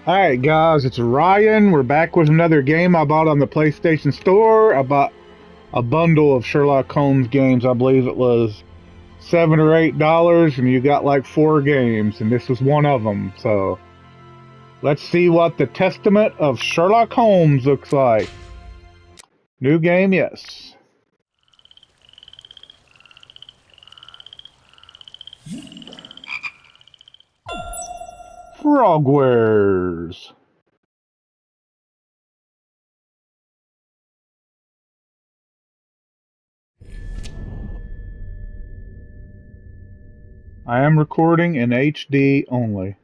Alright guys, it's Ryan. We're back with another game I bought on the PlayStation Store. I bought a bundle of Sherlock Holmes games. I believe it was $7 or $8, and you got like 4 games, and this was one of them. So let's see what the Testament of Sherlock Holmes looks like. New game, yes. Frogwares. I am recording in HD only.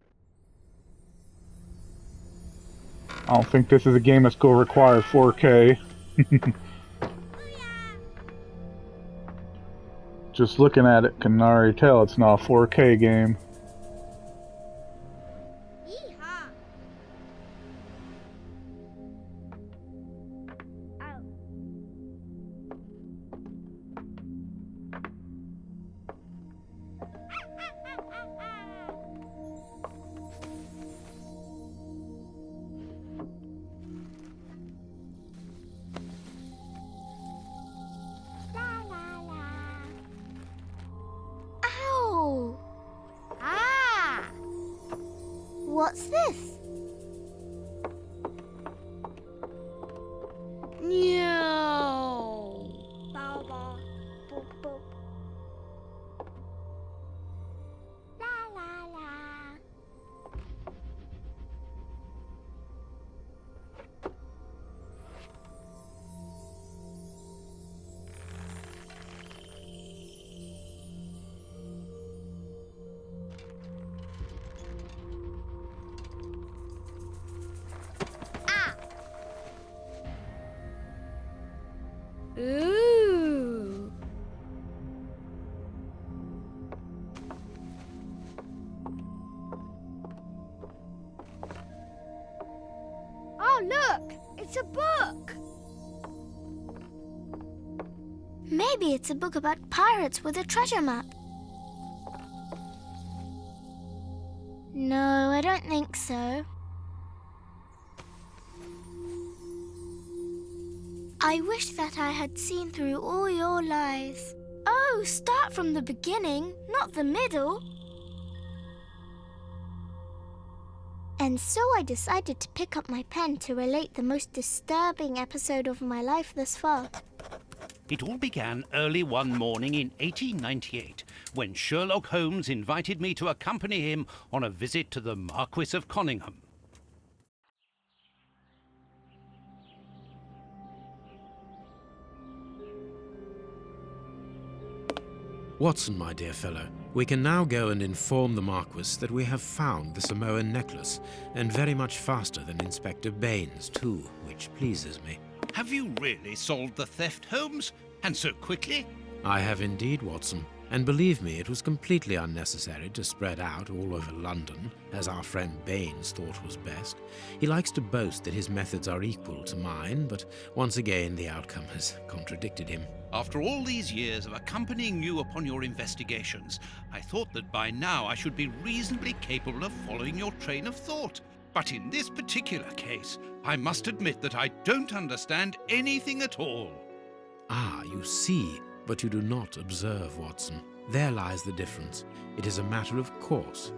I don't think this is a game that's going to require 4K. Just looking at it can already tell it's not a 4K game. What's this? No. Bow, bow, boop, boop. La la la. Ooh. Oh, look! It's a book! Maybe it's a book about pirates with a treasure map. No, I don't think so. I wish that I had seen through all your lies. Oh, start from the beginning, not the middle. And so I decided to pick up my pen to relate the most disturbing episode of my life thus far. It all began early one morning in 1898, when Sherlock Holmes invited me to accompany him on a visit to the Marquis of Conyngham. Watson, my dear fellow, we can now go and inform the Marquis that we have found the Samoan necklace, and very much faster than Inspector Baines, too, which pleases me. Have you really solved the theft, Holmes? And so quickly? I have indeed, Watson, and believe me, it was completely unnecessary to spread out all over London, as our friend Baines thought was best. He likes to boast that his methods are equal to mine, but once again the outcome has contradicted him. After all these years of accompanying you upon your investigations, I thought that by now I should be reasonably capable of following your train of thought. But in this particular case, I must admit that I don't understand anything at all. Ah, you see, but you do not observe, Watson. There lies the difference. It is a matter of course.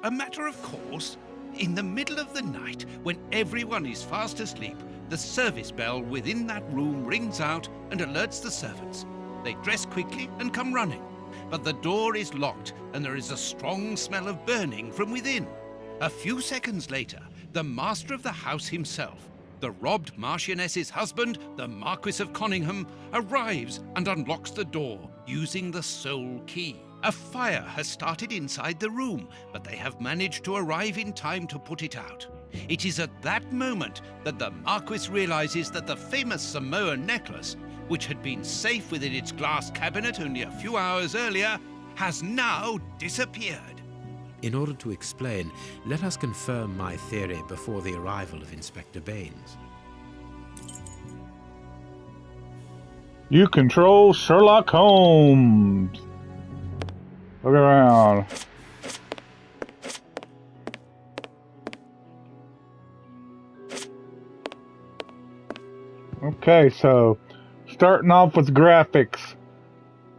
A matter of course? In the middle of the night, when everyone is fast asleep, the service bell within that room rings out and alerts the servants. They dress quickly and come running, but the door is locked and there is a strong smell of burning from within. A few seconds later, the master of the house himself, the robbed Marchioness's husband, the Marquis of Conyngham, arrives and unlocks the door using the sole key. A fire has started inside the room, but they have managed to arrive in time to put it out. It is at that moment that the Marquis realizes that the famous Samoan necklace, which had been safe within its glass cabinet only a few hours earlier, has now disappeared. In order to explain, let us confirm my theory before the arrival of Inspector Baines. You control Sherlock Holmes. Look around. Okay, so starting off with graphics.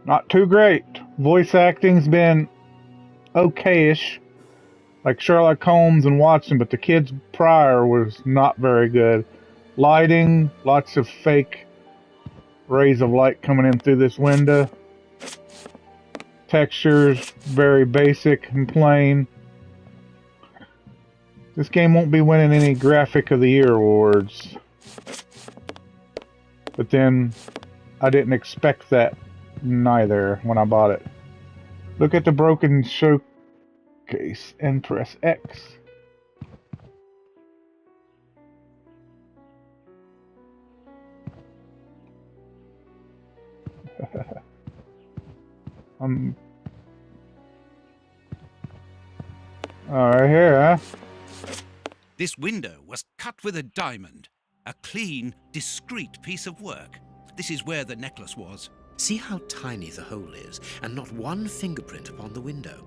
Not too great. Voice acting's been okayish, like Sherlock Holmes and Watson, but the kids prior was not very good. Lighting, lots of fake rays of light coming in through this window. Textures, very basic and plain. This game won't be winning any Graphic of the Year awards. But then, I didn't expect that neither when I bought it. Look at the broken showcase and press X. Alright, here, huh? This window was cut with a diamond. A clean, discreet piece of work. This is where the necklace was. See how tiny the hole is, and not one fingerprint upon the window.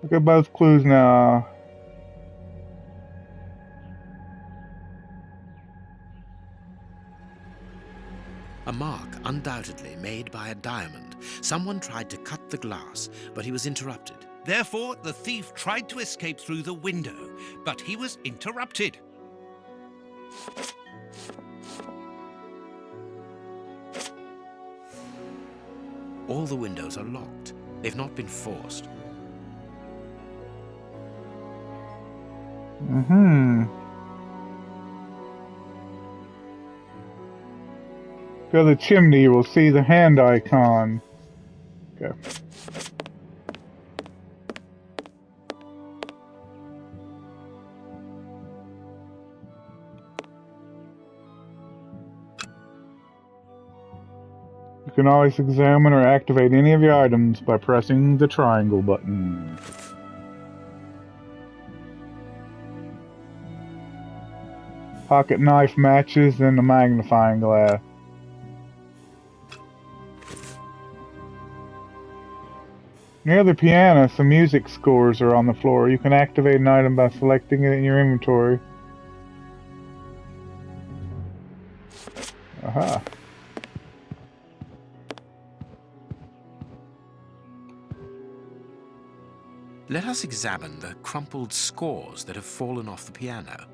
Look at both clues now. A mark undoubtedly made by a diamond. Someone tried to cut the glass, but he was interrupted. Therefore, the thief tried to escape through the window, but he was interrupted. All the windows are locked. They've not been forced. Go to the chimney, you will see the hand icon. Okay. You can always examine or activate any of your items by pressing the triangle button. Pocket knife matches and the magnifying glass. Near the piano, some music scores are on the floor. You can activate an item by selecting it in your inventory. Aha. Let us examine the crumpled scores that have fallen off the piano.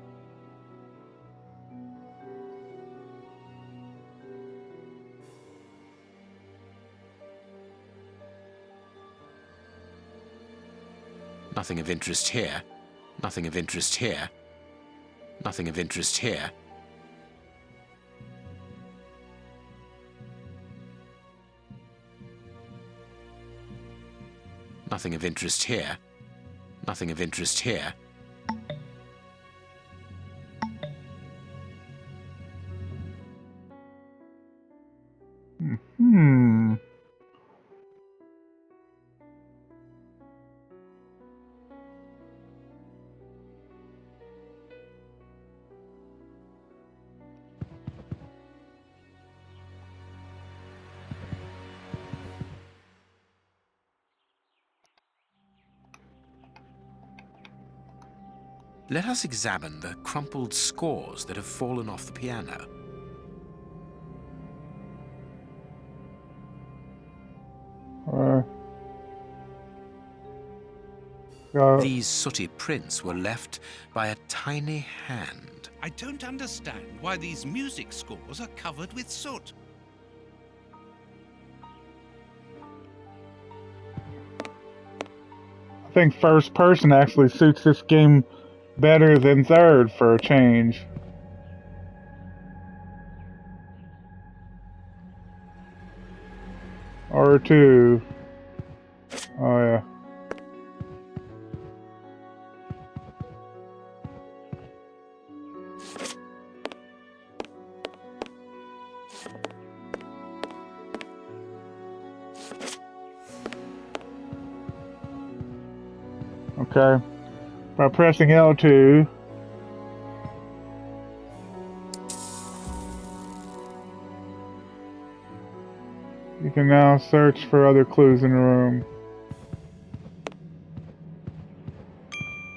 Nothing of interest here. Nothing of interest here. Nothing of interest here. Nothing of interest here. Nothing of interest here. Let us examine the crumpled scores that have fallen off the piano. These sooty prints were left by a tiny hand. I don't understand why these music scores are covered with soot. I think first person actually suits this game better than third for a change. Or two. Oh yeah. Okay. By pressing L2. You can now search for other clues in the room.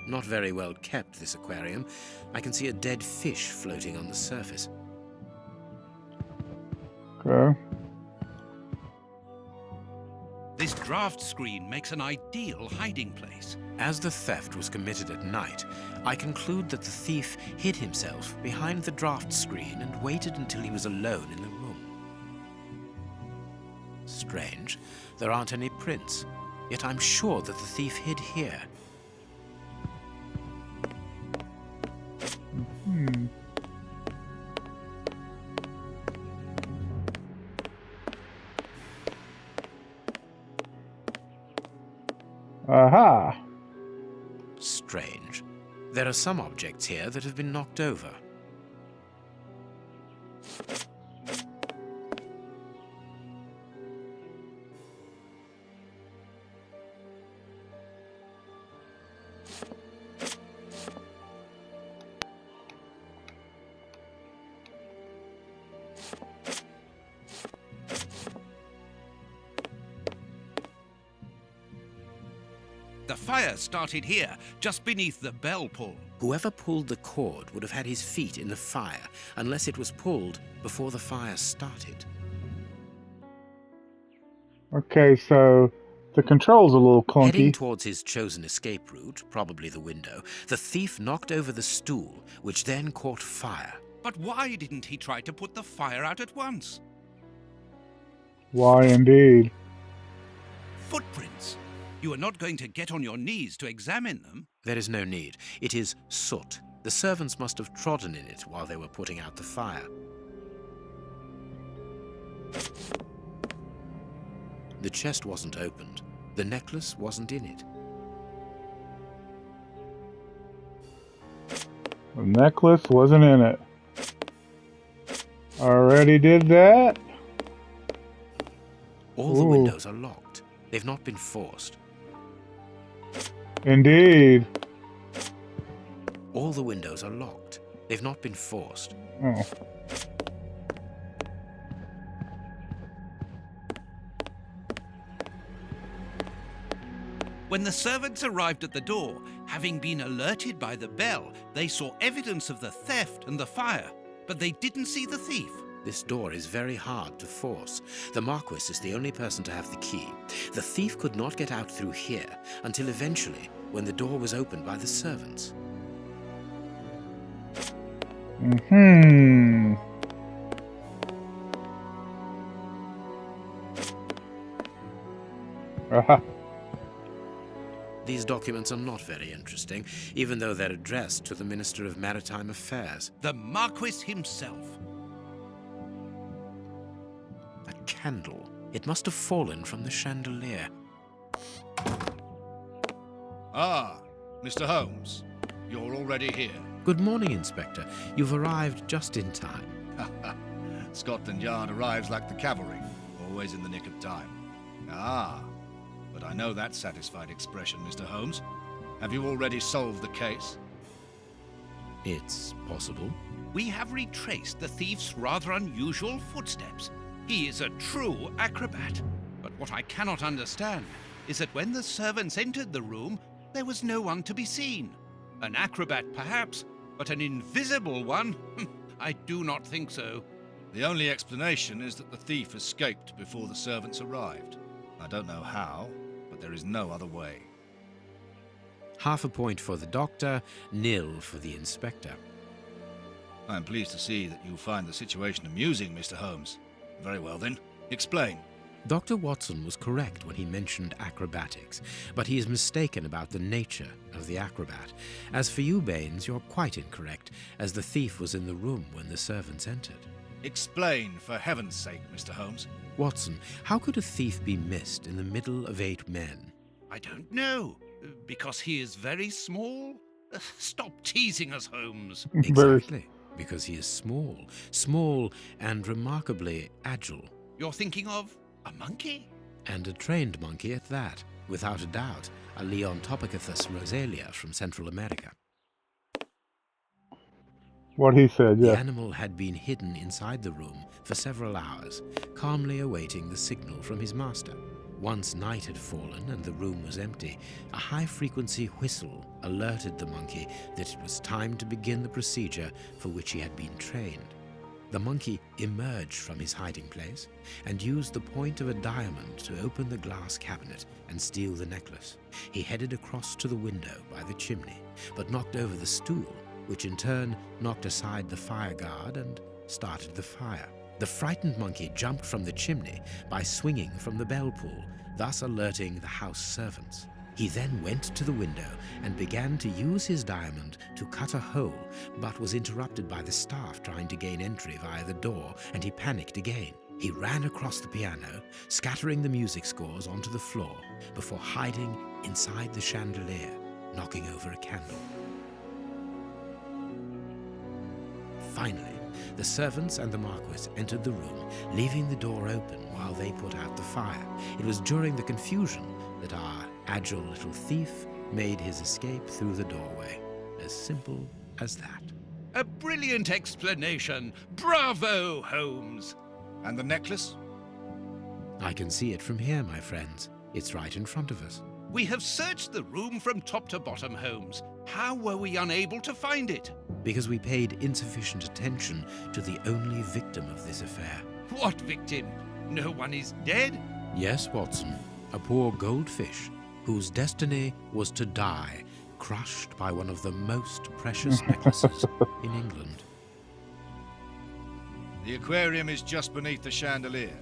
Not very well kept, this aquarium. I can see a dead fish floating on the surface. Okay. This draft screen makes an ideal hiding place. As the theft was committed at night, I conclude that the thief hid himself behind the draft screen and waited until he was alone in the room. Strange, there aren't any prints, yet I'm sure that the thief hid here. Aha! Strange. There are some objects here that have been knocked over. The fire started here, just beneath the bell pull. Whoever pulled the cord would have had his feet in the fire, unless it was pulled before the fire started. Okay, so the control's a little Heading clunky. towards his chosen escape route, probably the window, the thief knocked over the stool, which then caught fire. But why didn't he try to put the fire out at once? Why indeed? Footprints. You are not going to get on your knees to examine them. There is no need. It is soot. The servants must have trodden in it while they were putting out the fire. The chest wasn't opened. The necklace wasn't in it. The necklace wasn't in it. Already did that. All the Ooh. windows are locked. They've not been forced. Indeed. All the windows are locked. They've not been forced. Oh. When the servants arrived at the door, having been alerted by the bell, they saw evidence of the theft and the fire, but they didn't see the thief. This door is very hard to force. The Marquis is the only person to have the key. The thief could not get out through here until eventually, when the door was opened by the servants. Mm-hmm. Aha. These documents are not very interesting, even though they're addressed to the Minister of Maritime Affairs. The Marquis himself. A candle. It must have fallen from the chandelier. Ah, Mr. Holmes, you're already here. Good morning, Inspector. You've arrived just in time. Scotland Yard arrives like the cavalry, always in the nick of time. Ah, but I know that satisfied expression, Mr. Holmes. Have you already solved the case? It's possible. We have retraced the thief's rather unusual footsteps. He is a true acrobat. But what I cannot understand is that when the servants entered the room, there was no one to be seen. An acrobat, perhaps, but an invisible one? I do not think so. The only explanation is that the thief escaped before the servants arrived. I don't know how, but there is no other way. Half a point for the doctor, nil for the inspector. I am pleased to see that you find the situation amusing, Mr. Holmes. Very well then, explain. Dr. Watson was correct when he mentioned acrobatics, but he is mistaken about the nature of the acrobat. As for you, Baines, you're quite incorrect, as the thief was in the room when the servants entered. Explain, for heaven's sake, Mr. Holmes. Watson, how could a thief be missed in the middle of 8 men? I don't know. Because he is very small? Stop teasing us, Holmes. Exactly, because he is small and remarkably agile. You're thinking of a monkey? And a trained monkey at that. without a doubt, a Leontopicus rosalia from Central America. What he said, The yes. animal had been hidden inside the room for several hours, calmly awaiting the signal from his master. Once night had fallen and the room was empty, a high-frequency whistle alerted the monkey that it was time to begin the procedure for which he had been trained. The monkey emerged from his hiding place and used the point of a diamond to open the glass cabinet and steal the necklace. He headed across to the window by the chimney, but knocked over the stool, which in turn knocked aside the fire guard and started the fire. The frightened monkey jumped from the chimney by swinging from the bell pull, thus alerting the house servants. He then went to the window and began to use his diamond to cut a hole, but was interrupted by the staff trying to gain entry via the door, and he panicked again. He ran across the piano, scattering the music scores onto the floor, before hiding inside the chandelier, knocking over a candle. Finally, the servants and the Marquis entered the room, leaving the door open while they put out the fire. It was during the confusion that our agile little thief made his escape through the doorway. As simple as that. A brilliant explanation. Bravo, Holmes. And the necklace? I can see it from here, my friends. It's right in front of us. We have searched the room from top to bottom, Holmes. How were we unable to find it? Because we paid insufficient attention to the only victim of this affair. What victim? No one is dead? Yes, Watson, a poor goldfish whose destiny was to die, crushed by one of the most precious necklaces in England. The aquarium is just beneath the chandelier.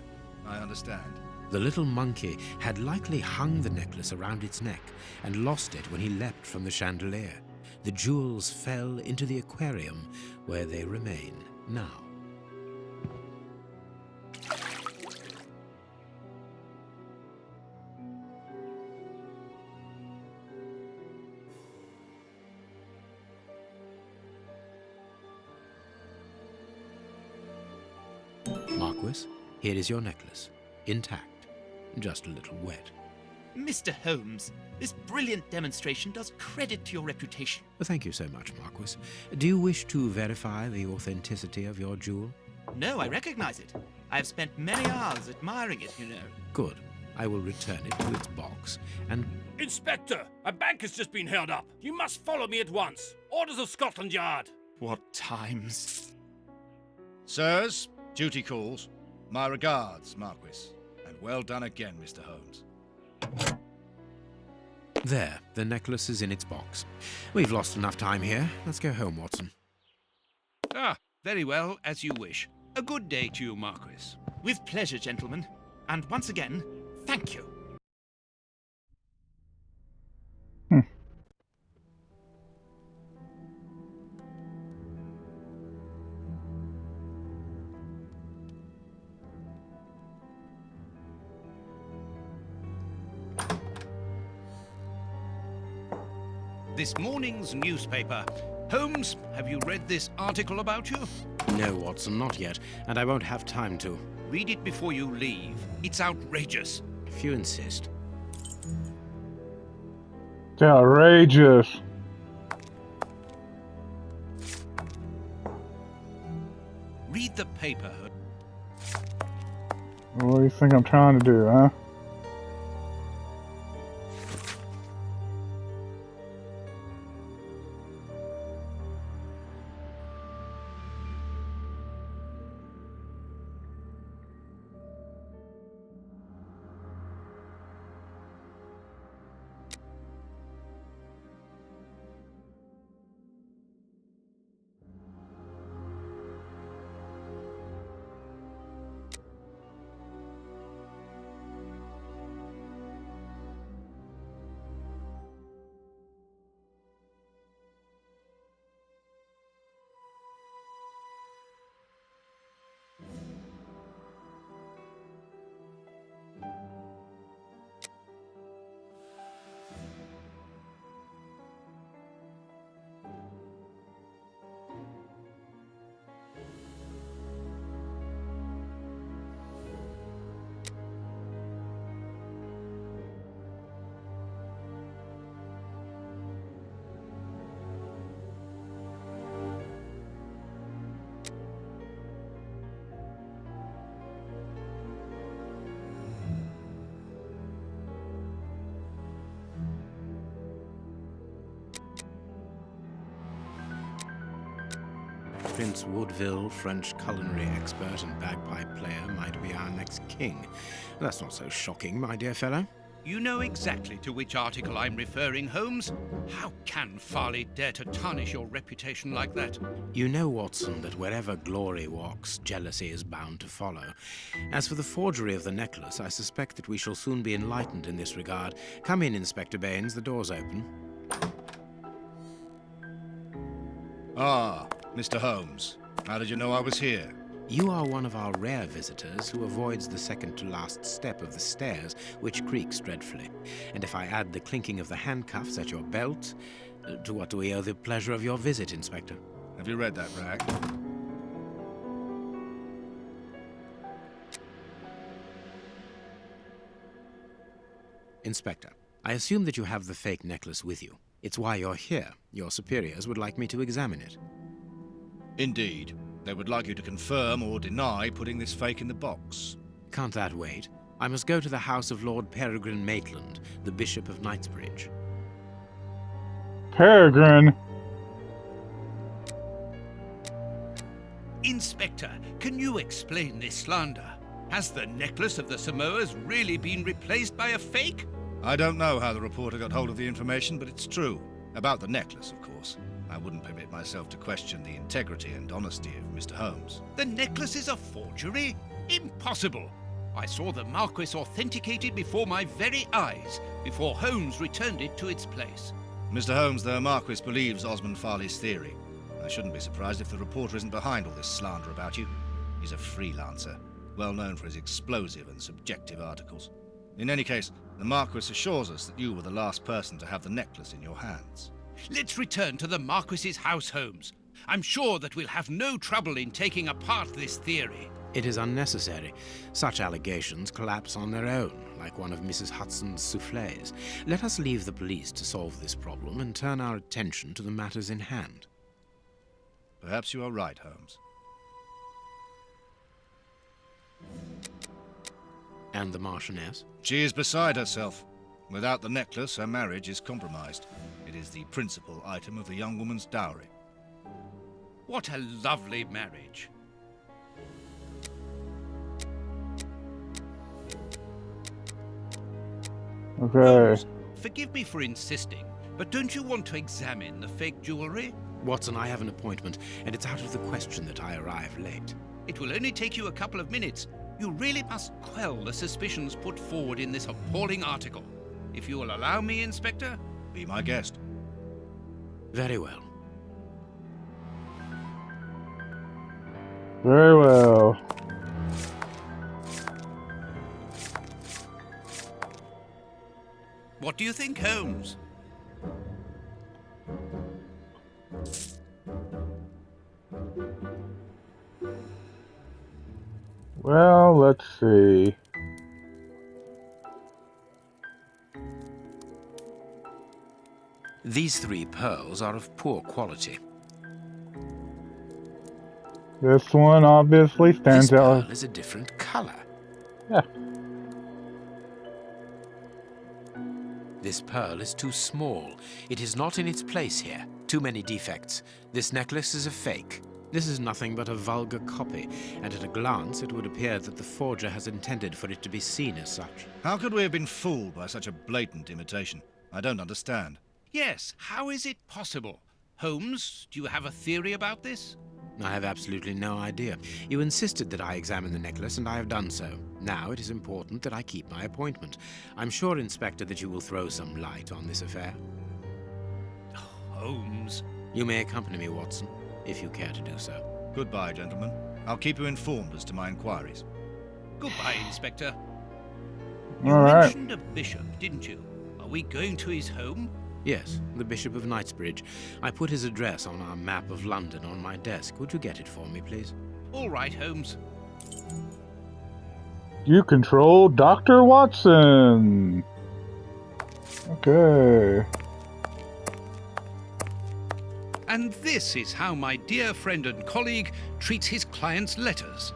I understand. The little monkey had likely hung the necklace around its neck and lost it when he leapt from the chandelier. The jewels fell into the aquarium, where they remain now. Marquis, here is your necklace, intact, just a little wet. Mr. Holmes, this brilliant demonstration does credit to your reputation. Thank you so much, Marquis. Do you wish to verify the authenticity of your jewel? No, I recognize it. I have spent many hours admiring it, you know. Good. I will return it to its box and... Inspector, a bank has just been held up. You must follow me at once. Orders of Scotland Yard. What times? Sirs, duty calls. My regards, Marquis. And well done again, Mr. Holmes. There, the necklace is in its box. We've lost enough time here. Let's go home, Watson. Ah, very well, as you wish. A good day to you, Marquis. With pleasure, gentlemen. And once again, thank you. This morning's newspaper. Holmes, have you read this article about you? No, Watson, not yet, and I won't have time to. Read it before you leave. It's outrageous. If you insist. It's outrageous. Read the paper. What do you think I'm trying to do, huh? Prince Woodville, French culinary expert and bagpipe player, might be our next king. That's not so shocking, my dear fellow. You know exactly to which article I'm referring, Holmes. How can Farley dare to tarnish your reputation like that? You know, Watson, that wherever glory walks, jealousy is bound to follow. As for the forgery of the necklace, I suspect that we shall soon be enlightened in this regard. Come in, Inspector Baines, the door's open. Ah, Mr. Holmes. How did you know I was here? You are one of our rare visitors who avoids the second-to-last step of the stairs, which creaks dreadfully. And if I add the clinking of the handcuffs at your belt, to what do we owe the pleasure of your visit, Inspector? Have you read that, Rag? Inspector, I assume that you have the fake necklace with you. It's why you're here. Your superiors would like me to examine it. Indeed. They would like you to confirm or deny putting this fake in the box. Can't that wait? I must go to the house of Lord Peregrine Maitland, the Bishop of Knightsbridge. Peregrine? Inspector, can you explain this slander? Has the necklace of the Samoas really been replaced by a fake? I don't know how the reporter got hold of the information, but it's true. About the necklace, of course. I wouldn't permit myself to question the integrity and honesty of Mr. Holmes. The necklace is a forgery? Impossible! I saw the Marquis authenticated before my very eyes, before Holmes returned it to its place. Mr. Holmes, the Marquis believes Osmond Farley's theory. I shouldn't be surprised if the reporter isn't behind all this slander about you. He's a freelancer, well known for his explosive and subjective articles. In any case, the Marquis assures us that you were the last person to have the necklace in your hands. Let's return to the Marquis's house, Holmes. I'm sure that we'll have no trouble in taking apart this theory. It is unnecessary. Such allegations collapse on their own, like one of Mrs. Hudson's soufflés. Let us leave the police to solve this problem and turn our attention to the matters in hand. Perhaps you are right, Holmes. And the Marchioness? She is beside herself. Without the necklace, her marriage is compromised. It is the principal item of the young woman's dowry. What a lovely marriage. Okay. Holmes, forgive me for insisting, but don't you want to examine the fake jewelry? Watson, I have an appointment, and it's out of the question that I arrive late. It will only take you a couple of minutes. You really must quell the suspicions put forward in this appalling article. If you will allow me, Inspector? Be my guest. Very well. Very well. What do you think, Holmes? Well, let's see. These 3 pearls are of poor quality. This one obviously stands This out. pearl is a different color. Yeah. This pearl is too small. It is not in its place here. Too many defects. This necklace is a fake. This is nothing but a vulgar copy, and at a glance it would appear that the forger has intended for it to be seen as such. How could we have been fooled by such a blatant imitation? I don't understand. Yes, how is it possible? Holmes, do you have a theory about this? I have absolutely no idea. You insisted that I examine the necklace, and I have done so. Now it is important that I keep my appointment. I'm sure, Inspector, that you will throw some light on this affair. Holmes. You may accompany me, Watson, if you care to do so. Goodbye, gentlemen. I'll keep you informed as to my inquiries. Goodbye, Inspector. You All right. mentioned a bishop, didn't you? Are we going to his home? Yes, the Bishop of Knightsbridge. I put his address on our map of London on my desk. Would you get it for me, please? All right, Holmes. You control Dr. Watson. Okay. And this is how my dear friend and colleague treats his clients' letters.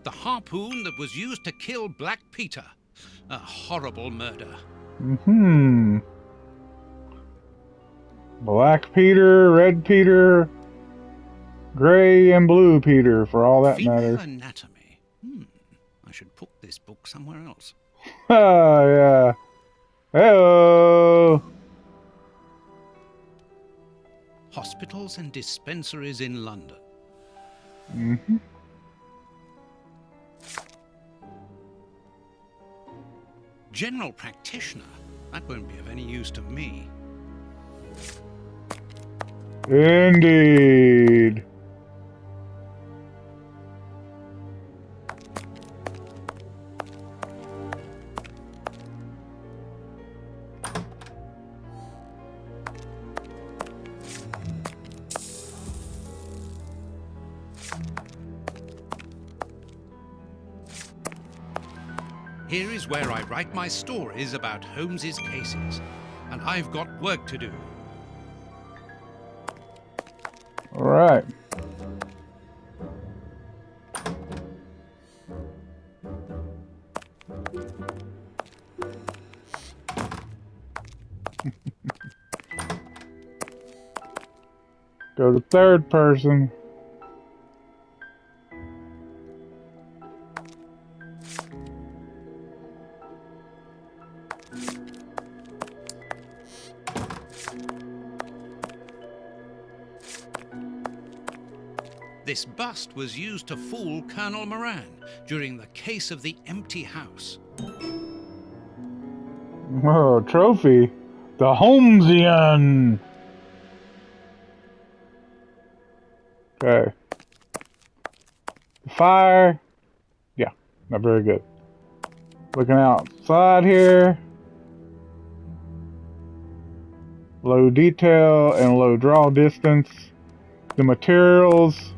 The harpoon that was used to kill Black Peter. A horrible murder. Mm-hmm. Black Peter, Red Peter, Gray and Blue Peter, for all that Female matters. anatomy. I should put this book somewhere else. Oh, yeah. Hello. Hospitals and dispensaries in London. Mm-hmm. General practitioner. That won't be of any use to me. Indeed. Here is where I write my stories about Holmes's cases, and I've got work to do. All right. Go to third person. This bust was used to fool Colonel Moran during the case of the empty house. Oh, trophy. The Holmesian. Okay. Fire. Yeah, not very good. Looking outside here. Low detail and low draw distance. The materials,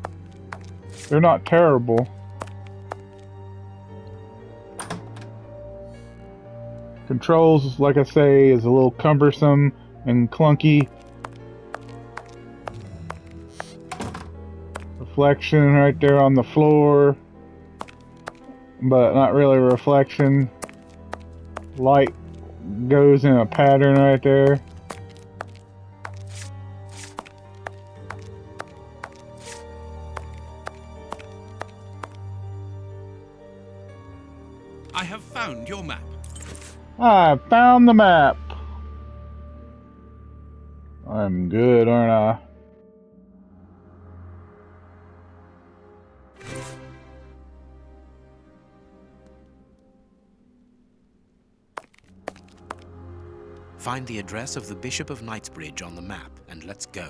they're not terrible. Controls, like I say, is a little cumbersome and clunky. Reflection right there on the floor, but not really a reflection. Light goes in a pattern right there. I have found your map. I found the map. I'm good, aren't I? Find the address of the Bishop of Knightsbridge on the map, and let's go.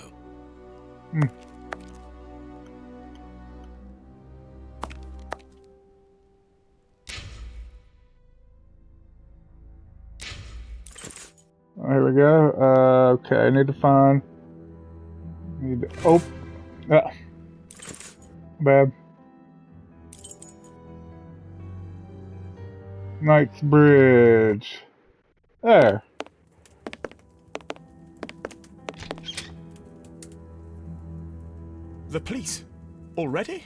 Here we go. Okay, I need to find. Bad. Knightsbridge. There. The police? Already?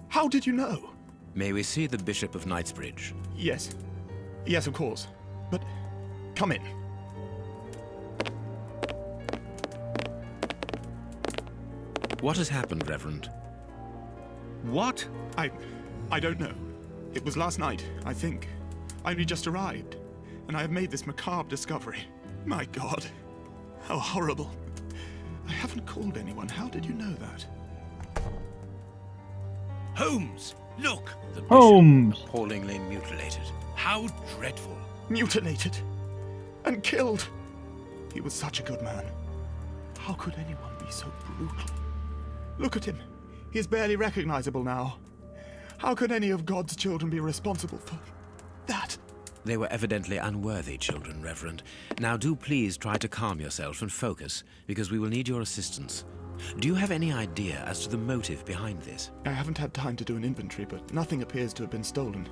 How did you know? May we see the Bishop of Knightsbridge? Yes. Yes, of course. But come in. What has happened, Reverend? What? I don't know. It was last night, I think. I only just arrived, and I have made this macabre discovery. My God. How horrible. I haven't called anyone. How did you know that? Holmes! Look! The Bishop Holmes. appallingly mutilated. How dreadful. Mutilated. And killed. He was such a good man. How could anyone be so brutal? Look at him. He is barely recognizable now. How could any of God's children be responsible for that? They were evidently unworthy children, Reverend. Now do please try to calm yourself and focus, because we will need your assistance. Do you have any idea as to the motive behind this? I haven't had time to do an inventory, but nothing appears to have been stolen.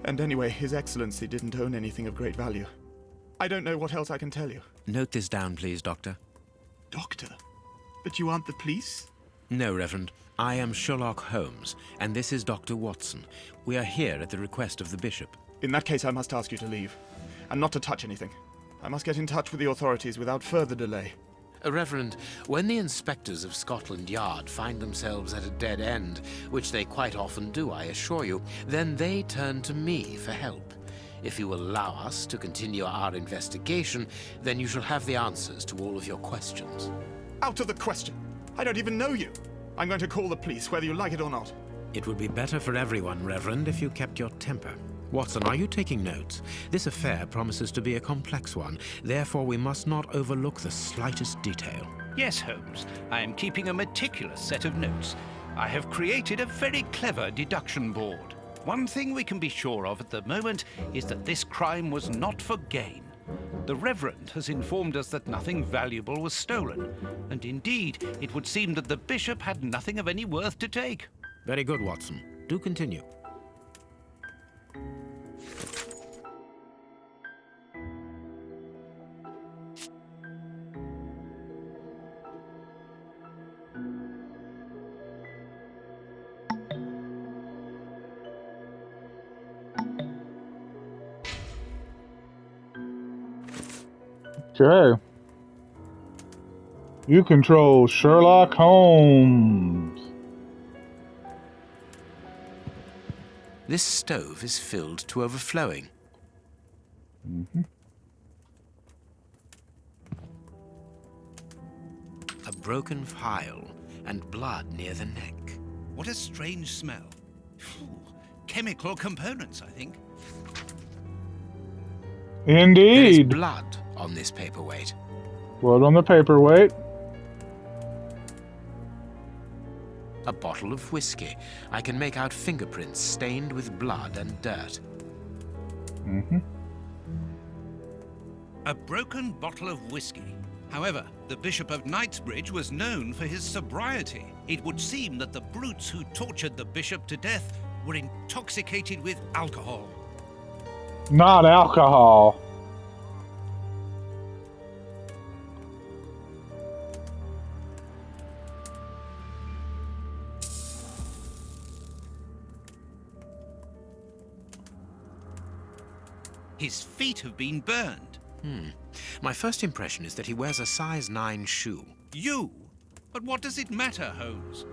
And anyway, His Excellency didn't own anything of great value. I don't know what else I can tell you. Note this down, please, Doctor. Doctor? But you aren't the police? No, Reverend. I am Sherlock Holmes, and this is Dr. Watson. We are here at the request of the bishop. In that case, I must ask you to leave, and not to touch anything. I must get in touch with the authorities without further delay. Reverend, when the inspectors of Scotland Yard find themselves at a dead end, which they quite often do, I assure you, then they turn to me for help. If you will allow us to continue our investigation, then you shall have the answers to all of your questions. Out of the question! I don't even know you! I'm going to call the police, whether you like it or not. It would be better for everyone, Reverend, if you kept your temper. Watson, are you taking notes? This affair promises to be a complex one. Therefore, we must not overlook the slightest detail. Yes, Holmes. I am keeping a meticulous set of notes. I have created a very clever deduction board. One thing we can be sure of at the moment is that this crime was not for gain. The Reverend has informed us that nothing valuable was stolen, and indeed, it would seem that the bishop had nothing of any worth to take. Very good, Watson. Do continue. Okay. You control Sherlock Holmes. This stove is filled to overflowing. A broken phial and blood near the neck. What a strange smell. Phew. Chemical components, I think. There is Indeed. blood on this paperweight. Blood on the paperweight. A bottle of whiskey. I can make out fingerprints stained with blood and dirt. A broken bottle of whiskey. However, the Bishop of Knightsbridge was known for his sobriety. It would seem that the brutes who tortured the bishop to death were intoxicated with alcohol. Not alcohol. His feet have been burned. My first impression is that he wears a size 9 shoe. You? But what does it matter, Holmes?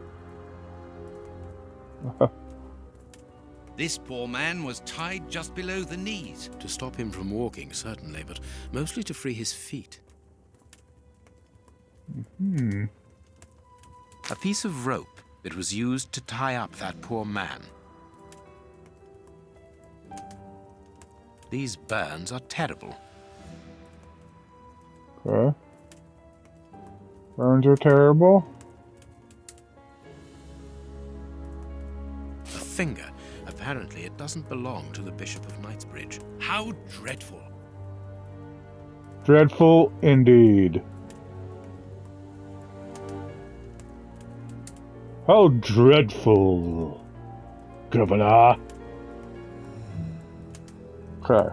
This poor man was tied just below the knees. To stop him from walking, certainly, but mostly to free his feet. A piece of rope that was used to tie up that poor man. These burns are terrible. Okay. Burns are terrible. A finger. Apparently, it doesn't belong to the Bishop of Knightsbridge. How dreadful. Dreadful indeed. How dreadful, Governor. Okay.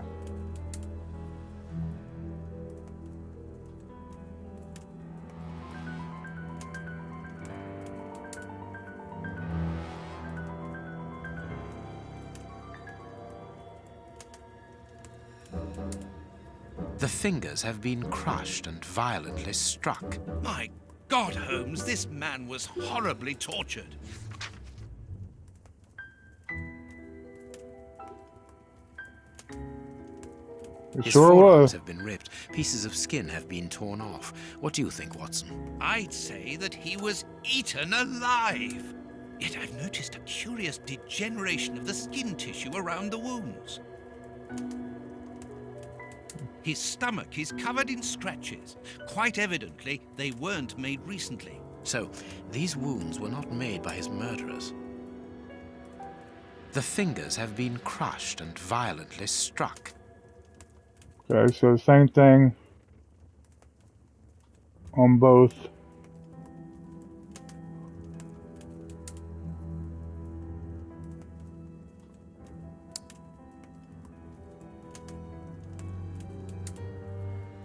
The fingers have been crushed and violently struck. My God, Holmes, this man was horribly tortured. It His sure forearms was. have been ripped. Pieces of skin have been torn off. What do you think, Watson? I'd say that he was eaten alive. Yet I've noticed a curious degeneration of the skin tissue around the wounds. His stomach is covered in scratches. Quite evidently, they weren't made recently. So, these wounds were not made by his murderers. The fingers have been crushed and violently struck. Okay, so same thing on both.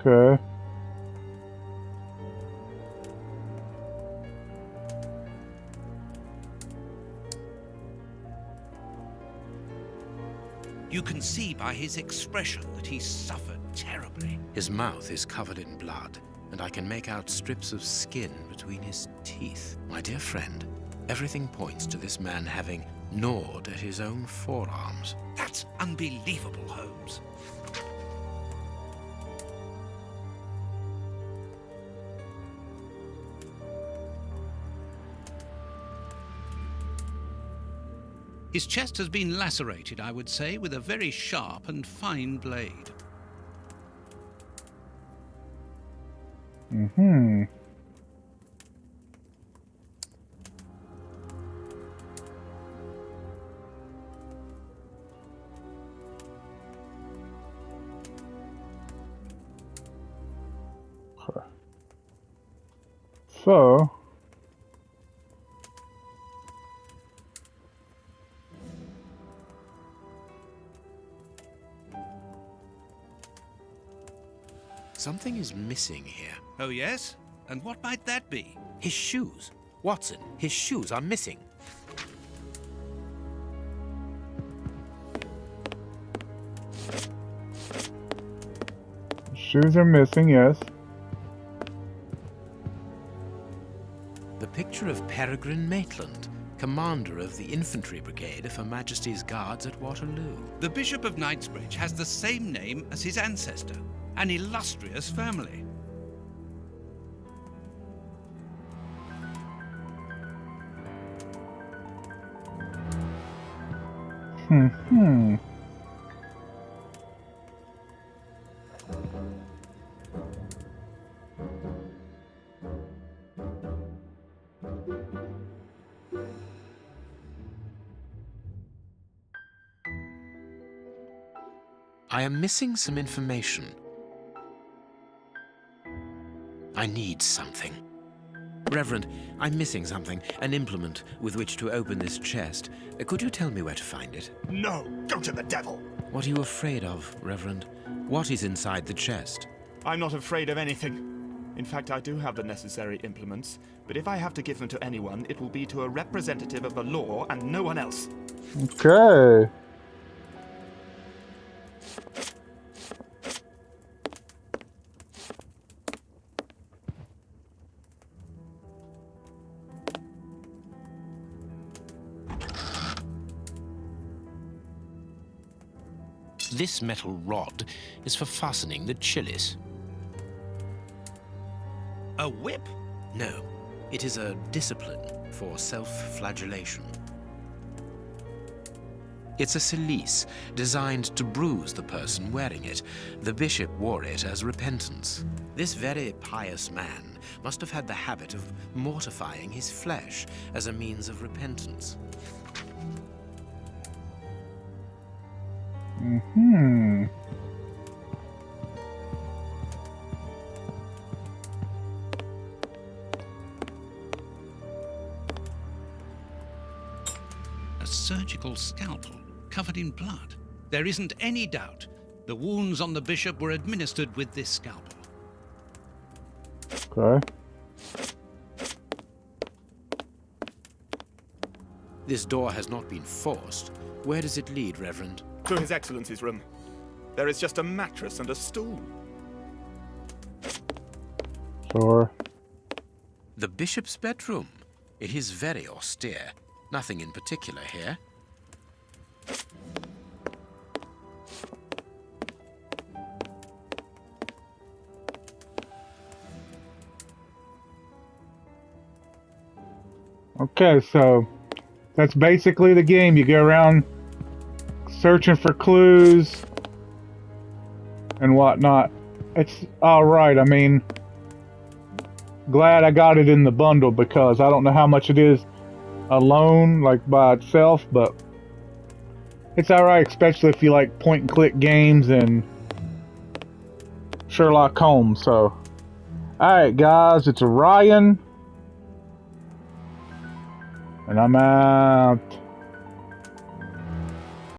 Okay. can see by his expression that he's suffered terribly. His mouth is covered in blood, and I can make out strips of skin between his teeth. My dear friend, everything points to this man having gnawed at his own forearms. That's unbelievable, Holmes. His chest has been lacerated, I would say, with a very sharp and fine blade. Mm-hmm. So, something is missing here. Oh, yes? And what might that be? His shoes. Watson, his shoes are missing. shoes are missing, yes. The picture of Peregrine Maitland, commander of the infantry brigade of Her Majesty's Guards at Waterloo. The Bishop of Knightsbridge has the same name as his ancestor, an illustrious family. Hmm. I am missing some information. I need something. Reverend, I'm missing something, an implement with which to open this chest. Could you tell me where to find it? No, go to the devil! What are you afraid of, Reverend? What is inside the chest? I'm not afraid of anything. In fact, I do have the necessary implements, but if I have to give them to anyone, it will be to a representative of the law and no one else. Okay. This metal rod is for fastening the chilies. A whip? No, it is a discipline for self-flagellation. It's a cilice designed to bruise the person wearing it. The bishop wore it as repentance. This very pious man must have had the habit of mortifying his flesh as a means of repentance. Hmm. A surgical scalpel covered in blood. There isn't any doubt. The wounds on the bishop were administered with this scalpel. Okay. This door has not been forced. Where does it lead, Reverend? To His Excellency's room. There is just a mattress and a stool. Sure. The bishop's bedroom. It is very austere. Nothing in particular here. Okay, so that's basically the game. You go around searching for clues and whatnot. It's alright. I mean, glad I got it in the bundle because I don't know how much it is alone, like by itself, but it's alright, especially if you like point and click games and Sherlock Holmes. So, alright guys, it's Ryan, and I'm out.